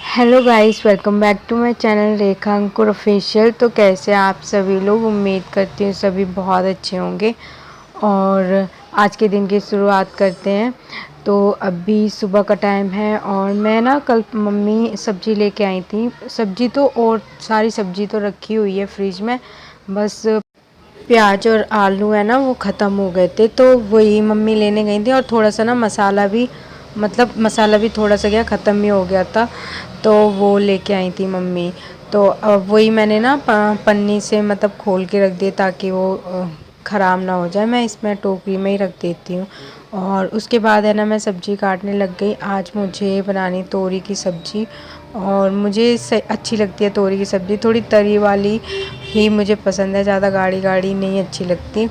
Hello guys, welcome back to my channel Rekha Ankur official. तो कैसे आप सभी लोग? उम्मीद करती हूँ सभी बहुत अच्छे होंगे। और आज के दिन की शुरुआत करते हैं। तो अभी सुबह का टाइम है और मैं ना कल मम्मी सब्ज़ी लेके आई थी। सब्ज़ी तो और सारी सब्ज़ी तो रखी हुई है फ्रिज में, बस प्याज और आलू है ना वो ख़त्म हो गए थे, तो वही मम्मी लेने गई थी। और थोड़ा सा ना मसाला भी थोड़ा सा क्या ख़त्म ही हो गया था, तो वो लेके आई थी मम्मी। तो अब वही मैंने ना पन्नी से मतलब खोल के रख दिए ताकि वो ख़राब ना हो जाए। मैं इसमें टोकरी में ही रख देती हूँ। और उसके बाद है ना मैं सब्ज़ी काटने लग गई। आज मुझे बनानी तोरी की सब्ज़ी, और मुझे अच्छी लगती है तोरी की सब्ज़ी, थोड़ी तरी वाली ही मुझे पसंद है, ज़्यादा गाढ़ी गाढ़ी नहीं अच्छी लगती।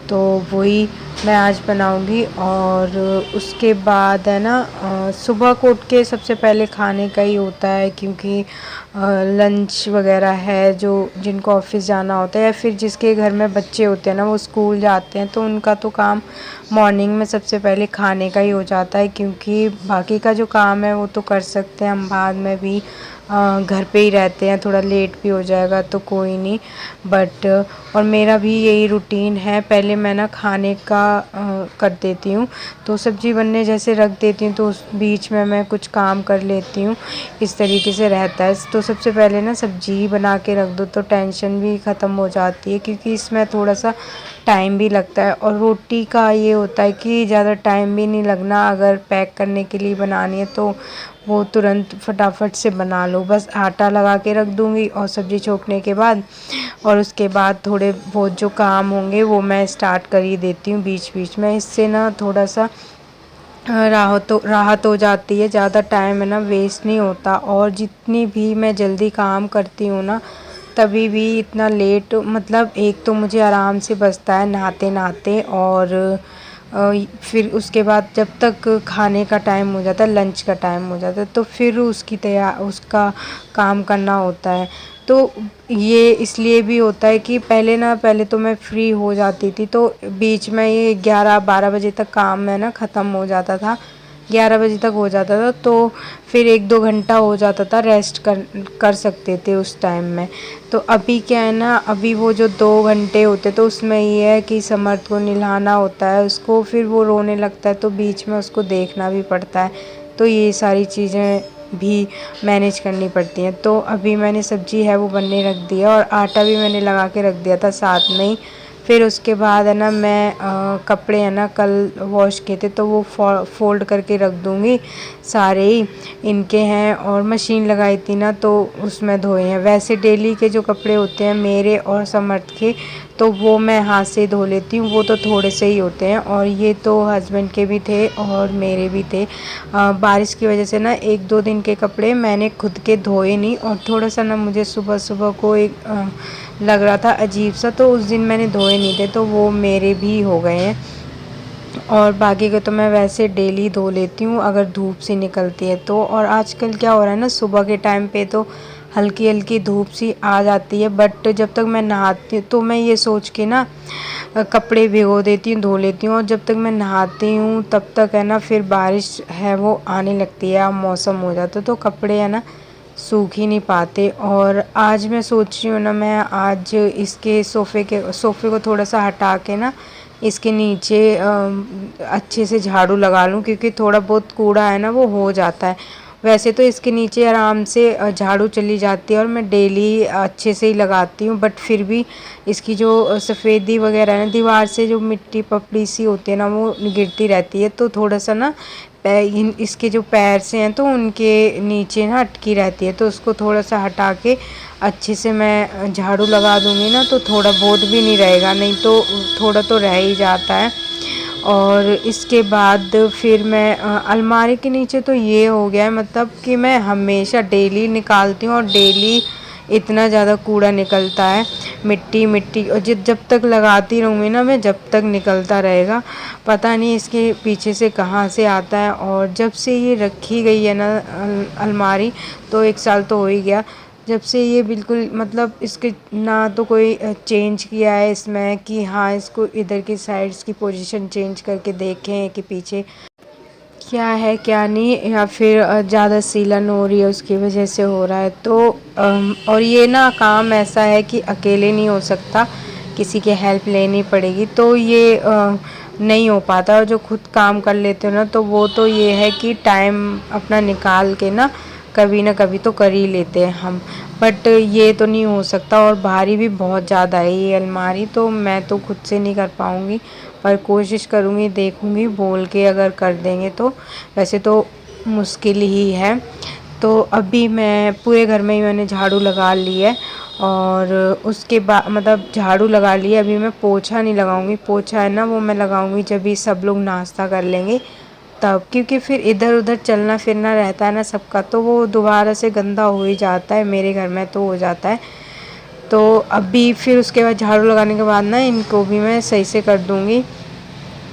तो वही मैं आज बनाऊंगी। और उसके बाद है ना सुबह को उठ के सबसे पहले खाने का ही होता है, क्योंकि लंच वगैरह है जो जिनको ऑफिस जाना होता है या फिर जिसके घर में बच्चे होते हैं ना वो स्कूल जाते हैं, तो उनका तो काम मॉर्निंग में सबसे पहले खाने का ही हो जाता है। क्योंकि बाकी का जो काम है वो तो कर सकते हैं हम बाद में भी, घर पे ही रहते हैं, थोड़ा लेट भी हो जाएगा तो कोई नहीं। बट और मेरा भी यही रूटीन है, पहले मैं ना खाने का कर देती हूँ, तो सब्ज़ी बनने जैसे रख देती हूँ तो उस बीच में मैं कुछ काम कर लेती हूँ। इस तरीके से रहता है। तो सबसे पहले ना सब्ज़ी बना के रख दो तो टेंशन भी ख़त्म हो जाती है, क्योंकि इसमें थोड़ा सा टाइम भी लगता है। और रोटी का ये होता है कि ज़्यादा टाइम भी नहीं लगना, अगर पैक करने के लिए बनानी है तो वो तुरंत फटाफट से बना लो। बस आटा लगा के रख दूँगी और सब्ज़ी छोंकने के बाद, और उसके बाद थोड़े बहुत जो काम होंगे वो मैं स्टार्ट कर ही देती हूँ बीच बीच में। इससे ना थोड़ा सा राहत हो जाती है, ज़्यादा टाइम है ना वेस्ट नहीं होता। और जितनी भी मैं जल्दी काम करती हूँ ना तभी भी इतना लेट, मतलब एक तो मुझे आराम से बचता है नहाते नहाते, और फिर उसके बाद जब तक खाने का टाइम हो जाता है, लंच का टाइम हो जाता है, तो फिर उसका काम करना होता है। तो ये इसलिए भी होता है कि पहले तो मैं फ्री हो जाती थी, तो बीच में ये 11-12 बजे तक काम में ना ख़त्म हो जाता था, 11 बजे तक हो जाता था, तो फिर 1-2 घंटा हो जाता था, रेस्ट कर सकते थे उस टाइम में। तो अभी क्या है ना, अभी वो जो 2 घंटे होते तो उसमें ये है कि समर्थ को नहलाना होता है, उसको फिर वो रोने लगता है तो बीच में उसको देखना भी पड़ता है, तो ये सारी चीज़ें भी मैनेज करनी पड़ती हैं। तो अभी मैंने सब्ज़ी है वो बनने रख दिया, और आटा भी मैंने लगा के रख दिया था साथ में ही। फिर उसके बाद है ना मैं कपड़े है ना कल वॉश किए थे तो वो फोल्ड करके रख दूँगी सारे ही, इनके हैं। और मशीन लगाई थी ना तो उसमें धोए हैं। वैसे डेली के जो कपड़े होते हैं मेरे और समर्थ के, तो वो मैं हाथ से धो लेती हूँ, वो तो थोड़े से ही होते हैं। और ये तो हस्बैंड के भी थे और मेरे भी थे। बारिश की वजह से ना 1-2 दिन के कपड़े मैंने खुद के धोए नहीं, और थोड़ा सा ना मुझे सुबह सुबह को लग रहा था अजीब सा, तो उस दिन मैंने धोए नहीं थे, तो वो मेरे भी हो गए हैं। और बाकी के तो मैं वैसे डेली धो लेती हूँ अगर धूप से निकलती है तो। और आजकल क्या हो रहा है ना, सुबह के टाइम पे तो हल्की हल्की धूप सी आ जाती है, बट जब तक मैं नहाती हूँ तो मैं ये सोच के ना कपड़े भिगो देती हूँ, धो लेती हूँ, और जब तक मैं नहाती हूँ तब तक है ना फिर बारिश है वो आने लगती है, मौसम हो जाता है, तो कपड़े है ना सूख ही नहीं पाते। और आज मैं सोच रही हूँ ना, मैं आज इसके सोफ़े को थोड़ा सा हटा के ना इसके नीचे अच्छे से झाड़ू लगा लूँ, क्योंकि थोड़ा बहुत कूड़ा है ना वो हो जाता है। वैसे तो इसके नीचे आराम से झाड़ू चली जाती है और मैं डेली अच्छे से ही लगाती हूँ, बट फिर भी इसकी जो सफ़ेदी वगैरह है ना, दीवार से जो मिट्टी पपड़ी सी होती है ना वो गिरती रहती है, तो थोड़ा सा ना इसके जो पैर से हैं तो उनके नीचे ना अटकी रहती है, तो उसको थोड़ा सा हटा के अच्छे से मैं झाड़ू लगा दूँगी ना तो थोड़ा बहुत भी नहीं रहेगा, नहीं तो थोड़ा तो रह ही जाता है। और इसके बाद फिर मैं अलमारी के नीचे तो ये हो गया है, मतलब कि मैं हमेशा डेली निकालती हूँ और डेली इतना ज़्यादा कूड़ा निकलता है, मिट्टी मिट्टी, और जब तक लगाती रहूँगी ना मैं जब तक निकलता रहेगा, पता नहीं इसके पीछे से कहाँ से आता है। और जब से ये रखी गई है ना अलमारी, तो 1 साल तो हो ही गया जब से ये बिल्कुल, मतलब इसके ना तो कोई चेंज किया है इसमें कि हाँ इसको इधर की साइड्स की पोजीशन चेंज करके देखें कि पीछे क्या है क्या नहीं, या फिर ज़्यादा सीलन हो रही है उसकी वजह से हो रहा है। तो और ये ना काम ऐसा है कि अकेले नहीं हो सकता, किसी की हेल्प लेनी पड़ेगी, तो ये नहीं हो पाता। और जो खुद काम कर लेते हो ना, तो वो तो ये है कि टाइम अपना निकाल के ना कभी तो कर ही लेते हैं हम। बट ये तो नहीं हो सकता, और भारी भी बहुत ज़्यादा है ये अलमारी, तो मैं तो खुद से नहीं कर पाऊँगी, पर कोशिश करूँगी, देखूँगी बोल के अगर कर देंगे तो। वैसे तो मुश्किल ही है। तो अभी मैं पूरे घर में ही मैंने झाड़ू लगा ली है, और उसके बाद मतलब झाड़ू लगा ली है। अभी मैं पोछा नहीं लगाऊंगी, पोछा है ना वो मैं लगाऊंगी जब भी सब लोग नाश्ता कर लेंगे तब, क्योंकि फिर इधर उधर चलना फिरना रहता है ना सबका, तो वो दोबारा से गंदा हो ही जाता है, मेरे घर में तो हो जाता है। तो अभी फिर उसके बाद झाड़ू लगाने के बाद ना इनको भी मैं सही से कर दूँगी,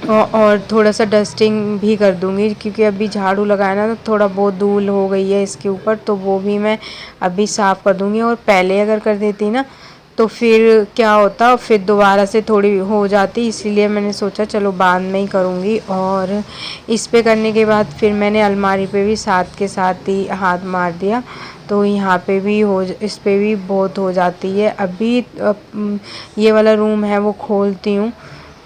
और थोड़ा सा डस्टिंग भी कर दूँगी, क्योंकि अभी झाड़ू लगाया ना तो थोड़ा बहुत धूल हो गई है इसके ऊपर, तो वो भी मैं अभी साफ़ कर दूँगी। और पहले अगर कर देती ना तो फिर क्या होता, फिर दोबारा से थोड़ी हो जाती, इसीलिए मैंने सोचा चलो बाद में ही करूँगी। और इस पे करने के बाद फिर मैंने अलमारी पे भी साथ के साथ ही हाथ मार दिया, तो यहाँ पे भी इस पे भी बहुत हो जाती है। अभी ये वाला रूम है वो खोलती हूँ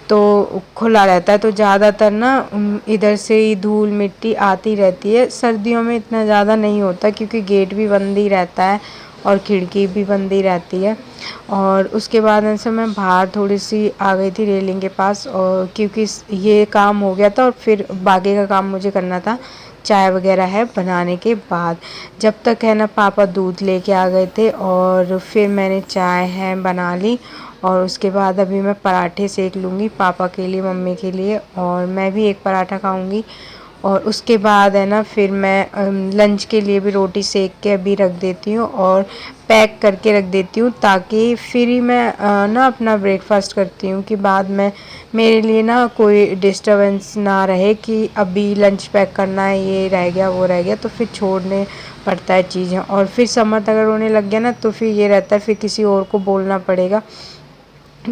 तो खुला रहता है, तो ज़्यादातर ना इधर से ही धूल मिट्टी आती रहती है। सर्दियों में इतना ज़्यादा नहीं होता, क्योंकि गेट भी बंद ही रहता है और खिड़की भी बंद ही रहती है। और उसके बाद ऐसे मैं बाहर थोड़ी सी आ गई थी रेलिंग के पास, और क्योंकि ये काम हो गया था और फिर बाकी का काम मुझे करना था, चाय वगैरह है बनाने के बाद। जब तक है ना पापा दूध लेके आ गए थे, और फिर मैंने चाय है बना ली, और उसके बाद अभी मैं पराठे सेक लूँगी पापा के लिए, मम्मी के लिए, और मैं भी एक पराठा खाऊँगी। और उसके बाद है ना फिर मैं लंच के लिए भी रोटी सेक के अभी रख देती हूँ, और पैक करके रख देती हूँ, ताकि फिर ही मैं ना अपना ब्रेकफास्ट करती हूँ, कि बाद में मेरे लिए ना कोई डिस्टरबेंस ना रहे कि अभी लंच पैक करना है, ये रह गया वो रह गया, तो फिर छोड़ने पड़ता है चीज़ें। और फिर समझ अगर होने लग गया ना, तो फिर ये रहता है फिर किसी और को बोलना पड़ेगा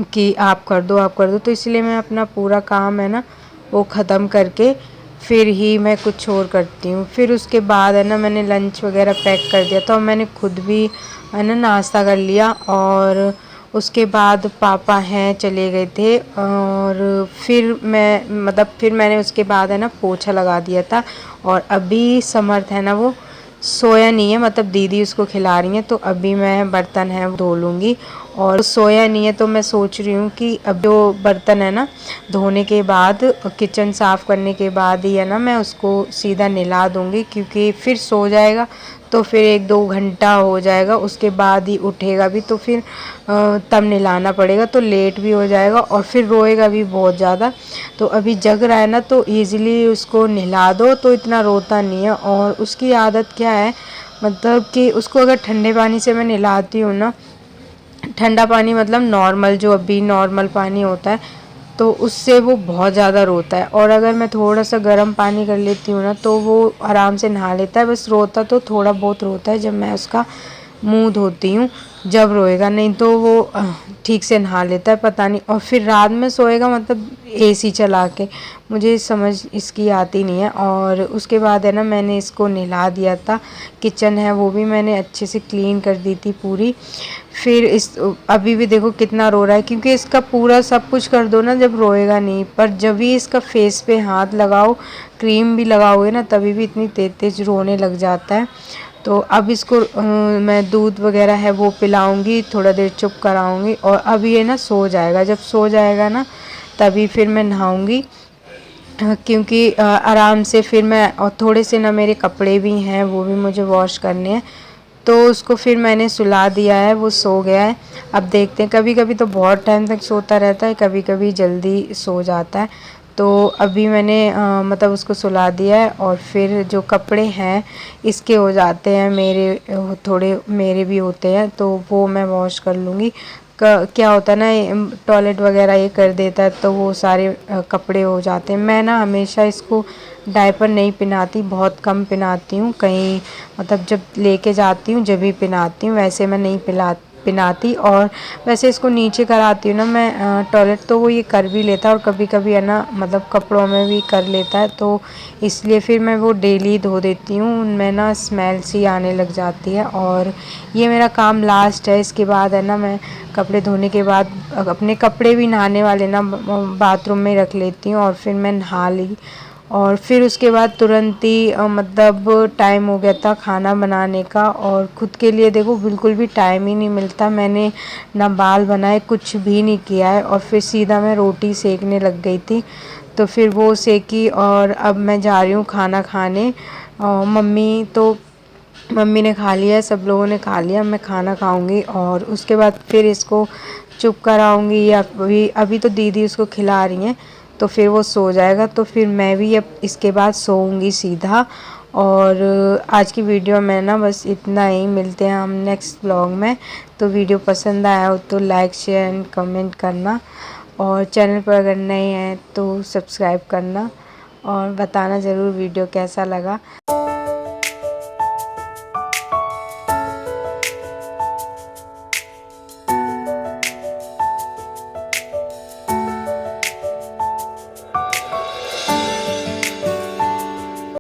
कि आप कर दो आप कर दो। तो इसलिए मैं अपना पूरा काम है ना वो ख़त्म करके फिर ही मैं कुछ और करती हूँ। फिर उसके बाद है ना मैंने लंच वगैरह पैक कर दिया था, और मैंने खुद भी है ना नाश्ता कर लिया। और उसके बाद पापा हैं चले गए थे, और फिर मैंने उसके बाद है ना पोछा लगा दिया था। और अभी समर्थ है ना वो सोया नहीं है, मतलब दीदी उसको खिला रही हैं, तो अभी मैं बर्तन है वो धो लूँगी। और सोया नहीं है, तो मैं सोच रही हूँ कि अब जो बर्तन है ना धोने के बाद, किचन साफ़ करने के बाद ही है ना मैं उसको सीधा नहला दूँगी, क्योंकि फिर सो जाएगा तो फिर 1-2 घंटा हो जाएगा, उसके बाद ही उठेगा भी, तो फिर तब नहलाना पड़ेगा, तो लेट भी हो जाएगा, और फिर रोएगा भी बहुत ज़्यादा। तो अभी जग रहा है ना, तो ईज़िली उसको नहला दो तो इतना रोता नहीं है। और उसकी आदत क्या है, मतलब कि उसको अगर ठंडे पानी से मैं नहलाती हूँ ना, ठंडा पानी मतलब नॉर्मल, जो अभी नॉर्मल पानी होता है, तो उससे वो बहुत ज़्यादा रोता है। और अगर मैं थोड़ा सा गर्म पानी कर लेती हूँ ना, तो वो आराम से नहा लेता है। बस रोता तो थोड़ा बहुत रोता है जब मैं उसका मुंह धोती हूँ, जब रोएगा, नहीं तो वो ठीक से नहा लेता है, पता नहीं। और फिर रात में सोएगा मतलब एसी चला के, मुझे समझ इसकी आती नहीं है। और उसके बाद है ना मैंने इसको नहला दिया था, किचन है वो भी मैंने अच्छे से क्लीन कर दी थी पूरी। फिर अभी भी देखो कितना रो रहा है, क्योंकि इसका पूरा सब कुछ कर दो ना जब रोएगा नहीं, पर जब भी इसका फेस पे हाथ लगाओ, क्रीम भी लगाओगे ना, तभी भी इतनी तेज तेज रोने लग जाता है। तो अब इसको मैं दूध वगैरह है वो पिलाऊंगी, थोड़ा देर चुप कराऊंगी, और अब ये ना सो जाएगा। जब सो जाएगा ना तभी फिर मैं नहाऊंगी, क्योंकि आराम से फिर मैं, और थोड़े से ना मेरे कपड़े भी हैं वो भी मुझे वॉश करने हैं, तो उसको फिर मैंने सुला दिया है, वो सो गया है। अब देखते हैं, कभी कभी तो बहुत टाइम तक सोता रहता है, कभी कभी जल्दी सो जाता है। तो अभी मैंने मतलब उसको सुला दिया है, और फिर जो कपड़े हैं इसके हो जाते हैं मेरे, थोड़े मेरे भी होते हैं, तो वो मैं वॉश कर लूँगी। क्या होता है ना, टॉयलेट वगैरह ये कर देता है, तो वो सारे कपड़े हो जाते हैं। मैं ना हमेशा इसको डायपर नहीं पहनाती, बहुत कम पहनाती हूँ, कहीं मतलब जब लेके जाती हूँ जब भी पहनाती हूँ, वैसे मैं नहीं पिनाती। और वैसे इसको नीचे कराती हूँ ना मैं टॉयलेट, तो वो ये कर भी लेता है और कभी कभी है ना मतलब कपड़ों में भी कर लेता है, तो इसलिए फिर मैं वो डेली धो देती हूँ। उनमें ना स्मेल सी आने लग जाती है। और ये मेरा काम लास्ट है, इसके बाद है ना मैं कपड़े धोने के बाद अपने कपड़े भी नहाने वाले ना बाथरूम में रख लेती हूँ और फिर मैं नहा ली। और फिर उसके बाद तुरंत ही मतलब टाइम हो गया था खाना बनाने का, और ख़ुद के लिए देखो बिल्कुल भी टाइम ही नहीं मिलता। मैंने ना बाल बनाए, कुछ भी नहीं किया है, और फिर सीधा मैं रोटी सेकने लग गई थी। तो फिर वो सेकी और अब मैं जा रही हूँ खाना खाने। मम्मी ने खा लिया है, सब लोगों ने खा लिया, मैं खाना खाऊंगी और उसके बाद फिर इसको चुप कराऊंगी, या अभी तो दीदी उसको खिला रही हैं, तो फिर वो सो जाएगा, तो फिर मैं भी अब इसके बाद सोऊंगी सीधा। और आज की वीडियो में ना बस इतना ही, मिलते हैं हम नेक्स्ट व्लॉग में। तो वीडियो पसंद आया हो तो लाइक शेयर एंड कमेंट करना, और चैनल पर अगर नए हैं तो सब्सक्राइब करना, और बताना ज़रूर वीडियो कैसा लगा।